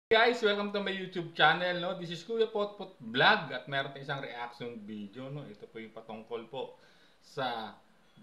Guys, welcome to my YouTube channel, no? This is Kuya Potpot Vlog at meron tayong isang reaction video, no? Ito po yung patungkol po sa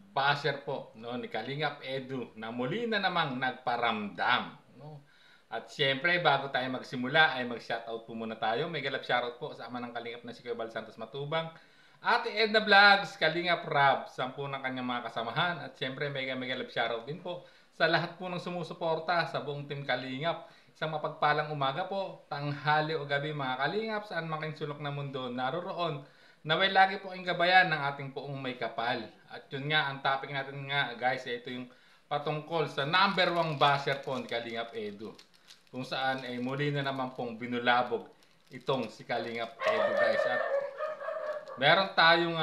basher po, no, ni Kalingap Edu na muli na namang nagparamdam, no? At syempre, bago tayo magsimula ay mag-shoutout po muna tayo. May galap shoutout po sa ama ng Kalingap na si Kuya Bal Santos Matubang, Ate Edna Vlogs, Kalingap Rab, 10 ng kanyang mga kasamahan. At syempre, may galap shoutout din po sa lahat po ng sumusuporta sa buong Team Kalingap. Isang mapagpalang umaga po, tanghali o gabi mga Kalingap, saan man kayong sulok na mundo naroroon. Naway lagi po kayong gabayan ng ating poong may kapal. At yun nga, ang topic natin nga guys, ito yung patungkol sa number 1 basher po ni Kalingap Edu. Kung saan ay muli na naman pong binulabog itong si Kalingap Edu guys. At meron tayong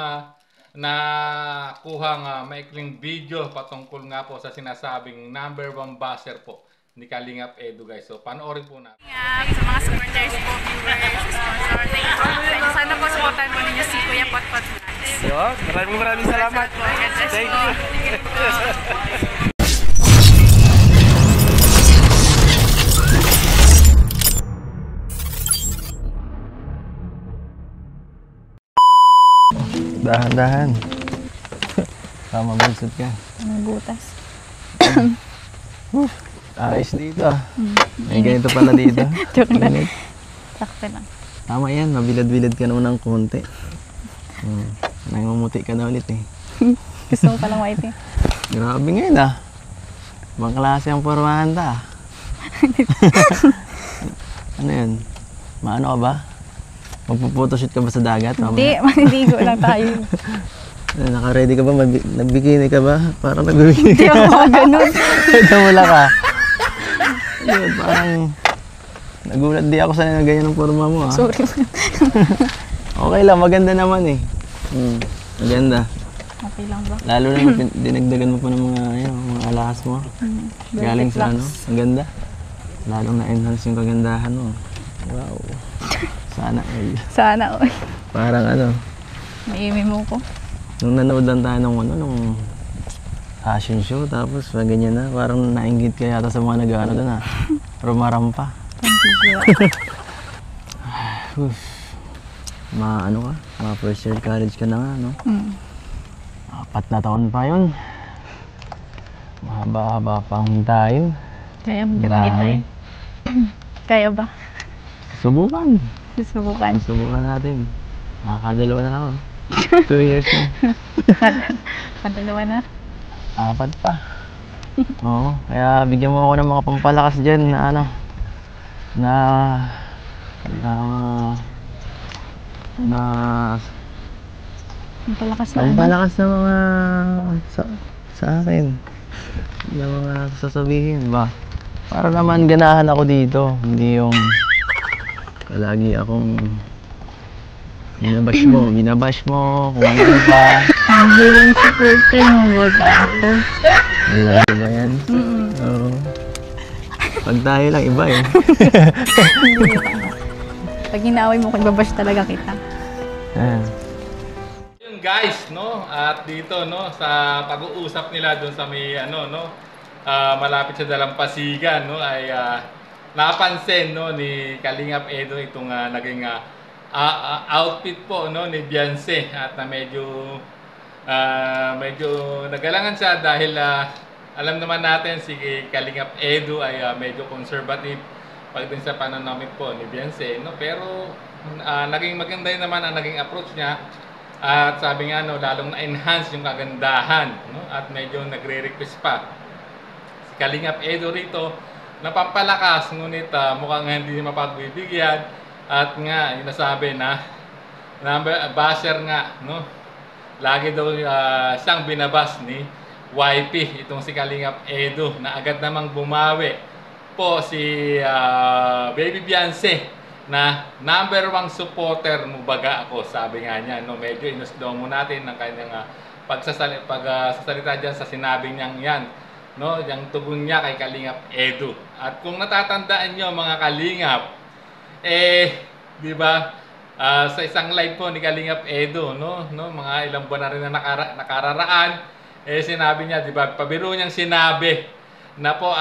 nakuhang maikling video patungkol nga po sa sinasabing number 1 basher po ni Kalingap Edu guys. So panoorin po natin. Sa mga supporters po, viewers, sponsor, thank you. Sana po supportan mo ninyo si Kuya Potpot Vlogs. Yo, maraming salamat. Thank you. Dahan-dahan. Tama bansot ka. Anong butas? Ayos dito ah. May ganito pala dito. Joke lang. Sakto lang. Tama yan, mabilad-bilad ka naman ng konti. Nangunguti ka na ulit eh. Gusto mo palang white eh. Grabe ngayon ah. Ibang klase ang pormahan ta ah. Ano yan? Maano ka ba? Magpupotoshoot ka ba sa dagat? Hindi, maniligo lang tayo. Naka-ready ka ba? Nagbikini ka ba? Parang nagbibikini Hindi ka. ako ganun. Wala ka. Yun, parang nagulat di ako sa ganyan ng forma mo ha. Sorry. Okay lang, maganda naman eh. Maganda. Okay lang ba? Lalo na dinagdagan mo pa ng mga alahas mo. Galing sa ano, ang ganda. Lalong na-enhance yung kagandahan mo. Wow. Sana ay. Sana oy. Parang ano. Maimi mo ko. Nung nanood lang tayo nung fashion show, tapos ganyan na, parang nainggit ka yata sa mga nag-ano doon ha. Rumarampa. Ano ka? First year college ka na nga, no? 4 na taon pa yun. Mahaba-haba pang tayo. Kaya mo Grabe. Kaya ba? Subukan. Susubukan. Subukan natin. Nakakadalawa na ako. 2 years na. Padalawa na. 4 pa. Oo, kaya bigyan mo ako ng mga pampalakas dyan na ano, pampalakas na mga sa akin, na mga sasabihin ba, para naman ganahan ako dito, hindi yung palagi akong binabash mo kung ano pa. Hindi lang supporter mo ba ako? Wala ba yan? Oo. Pag tayo lang iba eh. Pag inaway mo, kagbabash talaga kita. Yun guys, no? At dito no sa pag-uusap nila doon sa may ano no, malapit sa Dalampasigan no ay napansin no ni Kalingap Edu itong naging outfit po no ni Beyonce at medyo nagalangan siya dahil alam naman natin si Kalingap Edu ay medyo conservative pagdating sa pananamit po ni Beyonce no, pero naging maganda naman ang naging approach niya at sabi nga no lalong na-enhance yung kagandahan no, at medyo nagre-request pa si Kalingap Edu rito na pampalakas, ngunit mukhang hindi mapagbibigyan at nga yung nasabi na basher nga no, lagi daw siyang binabas ni YP itong si Kalingap Edu na agad namang bumawi po si Baby Beyonce na number 1 supporter mo baga ako, sabi nga niya no, medyo inusdaw mo natin ng kanyang pagsasalita dyan sa sinabi niyang yan no, yung tugon niya kay Kalingap Edu. At kung natatandaan niyo mga Kalingap, di ba, sa isang live po ni Kalingap Edu, no, mga ilang buwan na rin na nakararaan, sinabi niya, di ba, pabiro niyang sinabi na po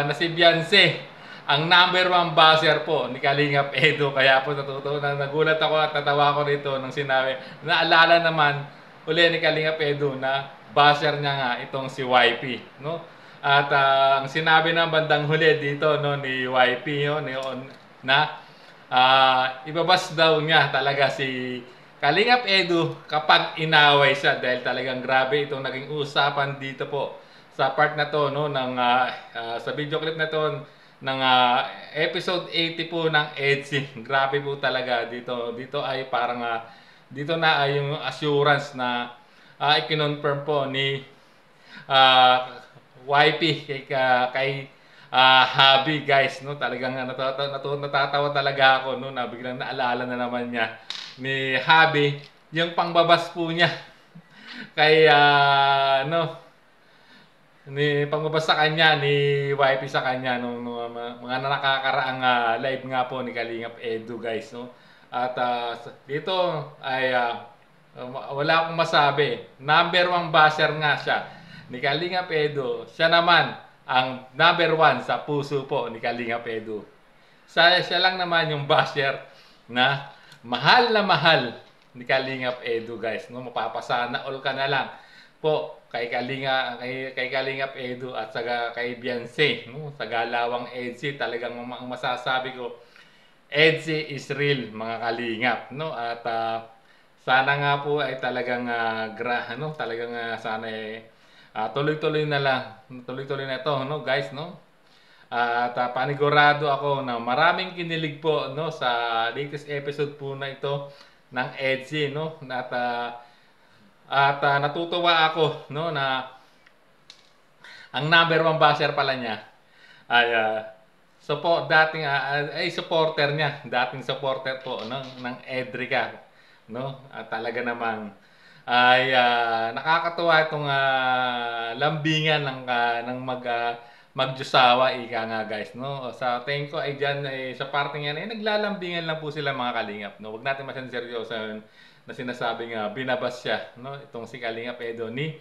na si Beyonce ang number 1 basher po ni Kalingap Edu. Kaya po nagulat ako at natawa ko rito nang sinabi. Naalala naman uli ni Kalingap Edu na basher niya nga itong si YP, no? At ang sinabi ng bandang huli dito, no, ni YP, no, na ibabas daw niya talaga si Kalingap Edu kapag inaway siya, dahil talagang grabe itong naging usapan dito po sa part na to, no, ng sa video clip na to ng episode 80 po ng EDSI. Grabe po talaga dito ay parang dito na ay yung assurance na i-confirm po ni YP kay Habi, guys, no. Talagang natatawa talaga ako, no, na biglang naalala na naman niya ni Habi yung pangbabas po niya kay ni pangbabas sa kanya ni YP sa kanya nung mga nakakaraang live nga po ni Kalingap Edu, guys, no. At dito ay wala akong masabi. Number 1 basher nga siya ni Kalingap Edu. Siya naman ang number 1 sa puso po ni Kalingap Edu. Siya lang naman yung basher na mahal ni Kalingap Edu, guys, no. Mapapasana all ka na lang po kay Kalingap Edu at saka kay Beyonce, no, sa galawang EDSI. Talagang ang masasabi ko, EDSI is real, mga Kalingap, no. At sana nga po ay talagang talagang sana tuloy-tuloy na lang, tuloy-tuloy na ito, no, guys, no. At panigurado ako na maraming kinilig po, no, sa latest episode po na ito ng EDSI, no. At natutuwa ako, no, na ang number 1 basher pala niya ay dating supporter po, no, ng Edrica, no. At talaga namang ay nakakatuwa itong lambingan ng magjusawa, ika nga, guys, no. Sa tingin ko ay diyan ay sa parting yan ay naglalambingan lang po sila, mga Kalingap, no. Huwag natin masyadong seryoso na sinasabing binabas siya, no, itong si Kalingap Edu ni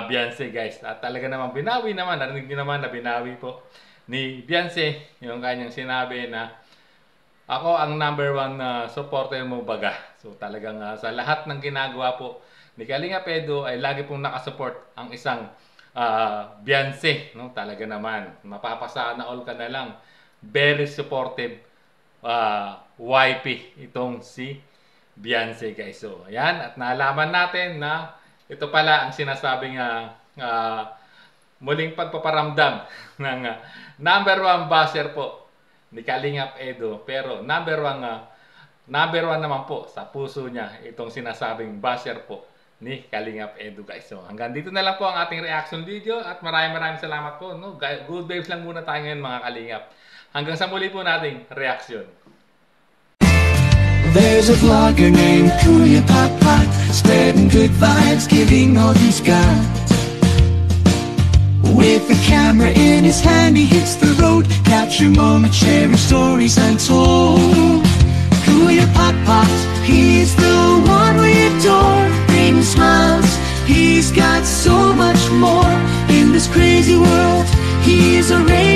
Beyonce, guys. At talaga namang binawi naman, narinig niyo naman na binawi po ni Beyonce yung kanyang sinabi na ako ang number 1 supporter mo, baga. So talagang sa lahat ng ginagawa po ni Kalingap Edu ay lagi pong nakasupport ang isang Beyonce, no. Talaga naman mapapasana all ka na lang. Very supportive YP itong si Beyonce, guys. So ayan, at naalaman natin na ito pala ang sinasabing muling pagpaparamdam ng number 1 basher po ni Kalingap Edu. Pero number 1 naman po sa puso niya itong sinasabing basher po ni Kalingap Edu, guys. So hanggang dito na lang po ang ating reaction video at maraming salamat po, no. Good vibes lang muna tayo ngayon, mga Kalingap. Hanggang sa muli po nating reaction. There's a vlogger named Kuya Pot, spreading good vibes, giving all he's got. With a camera in his hand, he hits the road, capture moments, sharing stories untold. Kuya Pot, he's the one we adore, bringing smiles, he's got so much more. In this crazy world, he is a ray